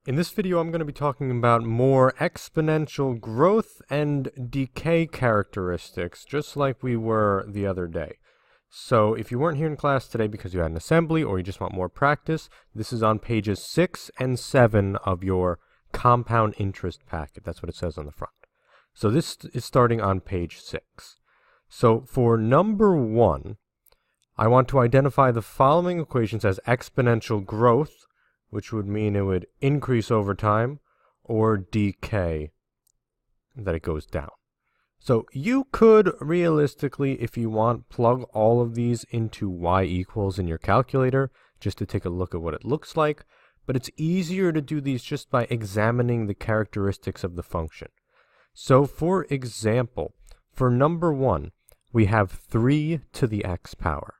In this video, I'm going to be talking about more exponential growth and decay characteristics, just like we were the other day. So if you weren't here in class today because you had an assembly or you just want more practice, this is on pages 6 and 7 of your compound interest packet. That's what it says on the front. So this is starting on page 6. So for number 1, I want to identify the following equations as exponential growth, which would mean it would increase over time, or decay, that it goes down. So you could realistically, if you want, plug all of these into y equals in your calculator, just to take a look at what it looks like, but it's easier to do these just by examining the characteristics of the function. So for example, for number 1, we have 3 to the x power.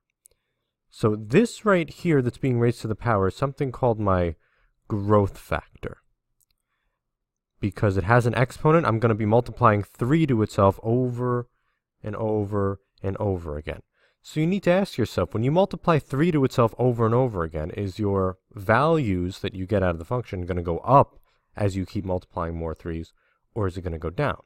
So this right here that's being raised to the power is something called my growth factor. Because it has an exponent, I'm going to be multiplying 3 to itself over and over and over again. So you need to ask yourself, when you multiply 3 to itself over and over again, is your values that you get out of the function going to go up as you keep multiplying more 3's, or is it going to go down?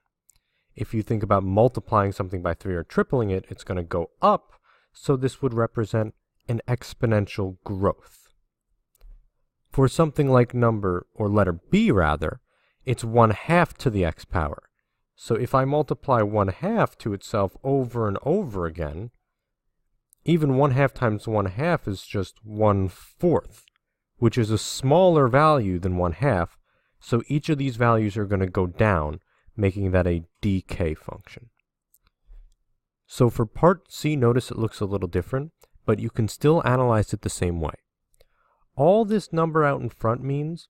If you think about multiplying something by 3 or tripling it, it's going to go up, so this would represent an exponential growth. For something like number, or letter B rather, it's 1/2 to the x power. So if I multiply 1/2 to itself over and over again, even 1/2 times 1/2 is just 1/4, which is a smaller value than 1/2, so each of these values are going to go down, making that a decay function. So for part C, notice it looks a little different, but you can still analyze it the same way. All this number out in front means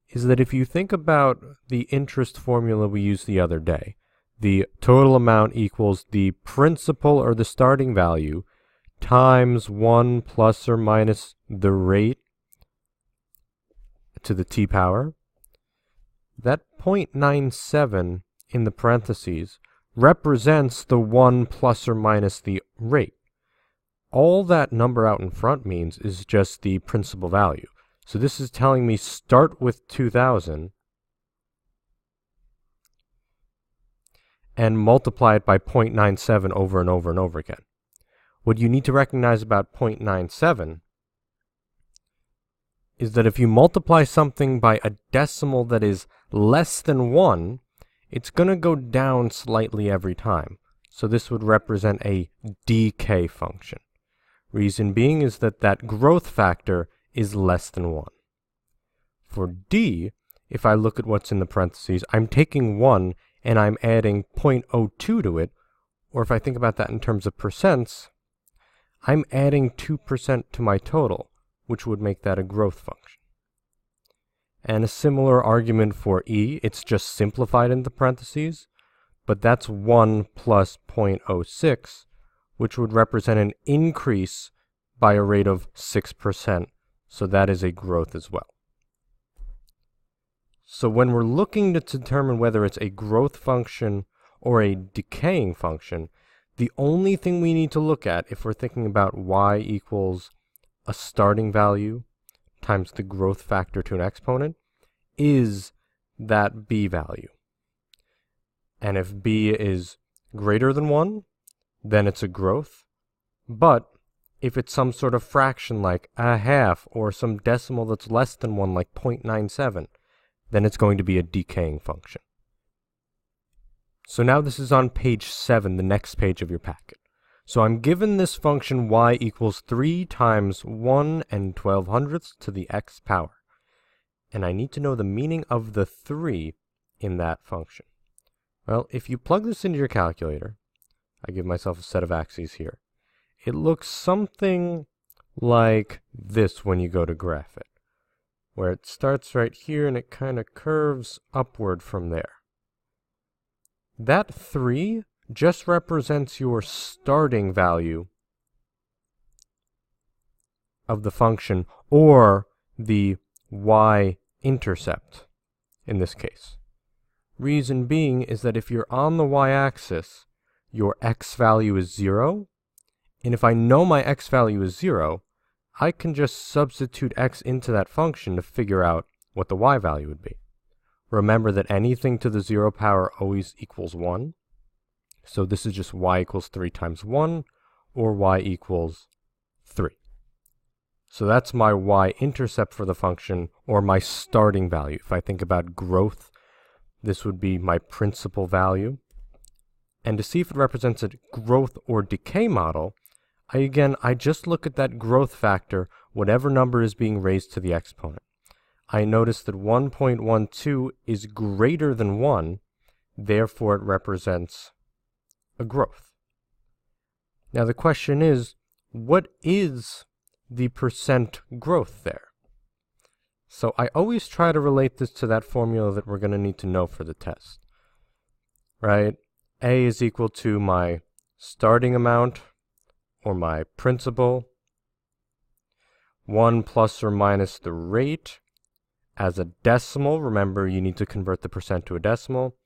is that if you think about the interest formula we used the other day, the total amount equals the principal or the starting value times 1 plus or minus the rate to the t power, that 0.97 in the parentheses represents the 1 plus or minus the rate. All that number out in front means is just the principal value. So this is telling me start with 2,000 and multiply it by 0.97 over and over and over again. What you need to recognize about 0.97 is that if you multiply something by a decimal that is less than 1, it's going to go down slightly every time. So this would represent a decay function. Reason being is that that growth factor is less than 1. For D, if I look at what's in the parentheses, I'm taking 1 and I'm adding 0.02 to it, or if I think about that in terms of percents, I'm adding 2% to my total, which would make that a growth function. And a similar argument for E, it's just simplified into parentheses, but that's 1 plus 0.06, which would represent an increase by a rate of 6%, so that is a growth as well. So when we're looking to determine whether it's a growth function or a decaying function, the only thing we need to look at if we're thinking about y equals a starting value times the growth factor to an exponent is that b value. And if b is greater than 1, then it's a growth. But if it's some sort of fraction like 1/2 or some decimal that's less than 1 like 0.97, then it's going to be a decaying function. So now this is on page 7, the next page of your packet. So I'm given this function y equals 3 times 1 and 12/100ths to the x power. And I need to know the meaning of the 3 in that function. Well, if you plug this into your calculator, I give myself a set of axes here. It looks something like this when you go to graph it, where it starts right here and it kind of curves upward from there. That 3 just represents your starting value of the function, or the y-intercept in this case. Reason being is that if you're on the y-axis, your x value is 0, and if I know my x value is 0, I can just substitute x into that function to figure out what the y value would be. Remember that anything to the 0 power always equals 1. So this is just y equals 3 times 1, or y equals 3. So that's my y-intercept for the function, or my starting value. If I think about growth, this would be my principal value. And to see if it represents a growth or decay model, I just look at that growth factor, whatever number is being raised to the exponent. I notice that 1.12 is greater than 1, therefore it represents a growth. Now the question is, what is the percent growth there? So I always try to relate this to that formula that we're going to need to know for the test, right? A is equal to my starting amount, or my principal, 1 plus or minus the rate. As a decimal, remember you need to convert the percent to a decimal,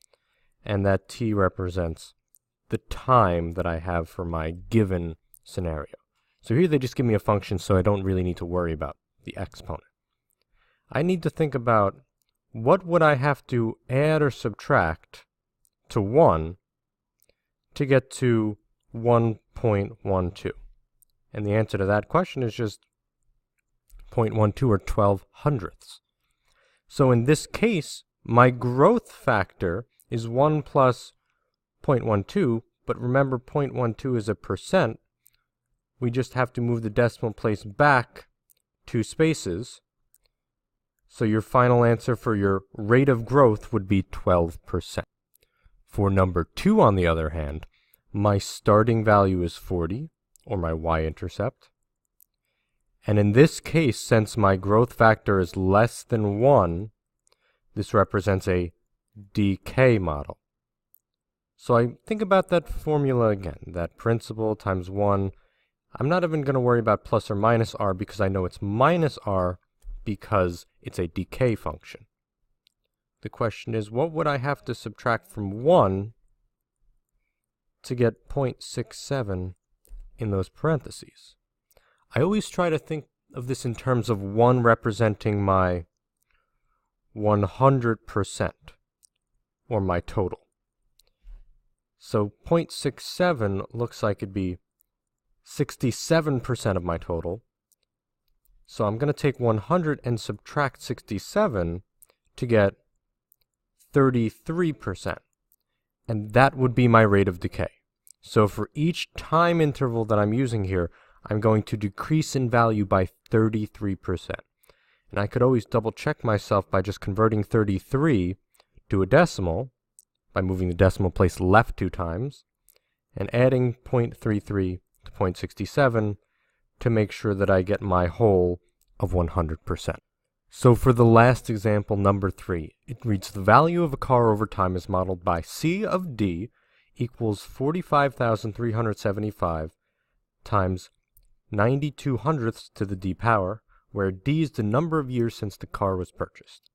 and that t represents the time that I have for my given scenario. So here they just give me a function, so I don't really need to worry about the exponent. I need to think about what would I have to add or subtract to 1 to get to 1.12. And the answer to that question is just 0.12 or 12 hundredths. So in this case, my growth factor is 1 plus 0.12, but remember 0.12 is a percent. We just have to move the decimal place back 2 spaces. So your final answer for your rate of growth would be 12%. For number 2, on the other hand, my starting value is 40, or my y-intercept. And in this case, since my growth factor is less than 1, this represents a decay model. So I think about that formula again, that principal times 1. I'm not even going to worry about plus or minus r because I know it's minus r because it's a decay function. The question is, what would I have to subtract from 1 to get 0.67 in those parentheses? I always try to think of this in terms of 1 representing my 100%, or my total. So 0.67 looks like it'd be 67% of my total. So I'm going to take 100 and subtract 67 to get 33%. And that would be my rate of decay. So for each time interval that I'm using here, I'm going to decrease in value by 33%. And I could always double check myself by just converting 33 to a decimal, by moving the decimal place left 2 times, and adding 0.33 to 0.67 to make sure that I get my whole of 100%. So for the last example, number 3, it reads the value of a car over time is modeled by C of D equals 45,375 times 92 hundredths to the D power, where D is the number of years since the car was purchased.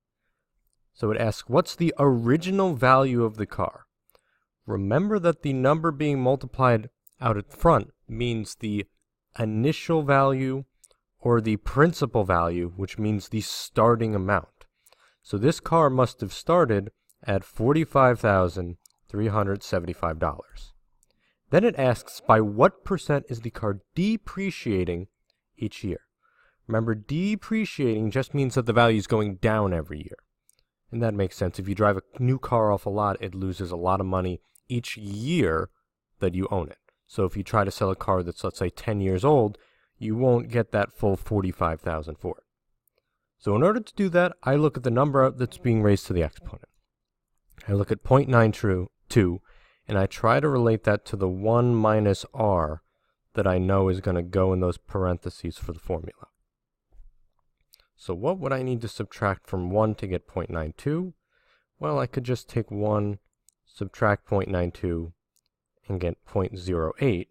So it asks, what's the original value of the car? Remember that the number being multiplied out at front means the initial value or the principal value, which means the starting amount. So this car must have started at $45,375. Then it asks, by what percent is the car depreciating each year? Remember, depreciating just means that the value is going down every year. And that makes sense. If you drive a new car off a lot, it loses a lot of money each year that you own it. So if you try to sell a car that's, let's say, 10 years old, you won't get that full $45,000 for it. So in order to do that, I look at the number that's being raised to the exponent. I look at 0.92, and I try to relate that to the 1 minus r that I know is going to go in those parentheses for the formula. So what would I need to subtract from 1 to get 0.92? Well, I could just take 1, subtract 0.92, and get 0.08.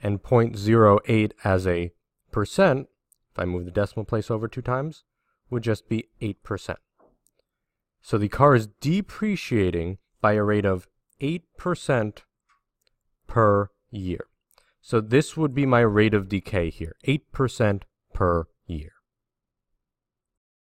And 0.08 as a percent, if I move the decimal place over 2 times, would just be 8%. So the car is depreciating by a rate of 8% per year. So this would be my rate of decay here, 8% per year.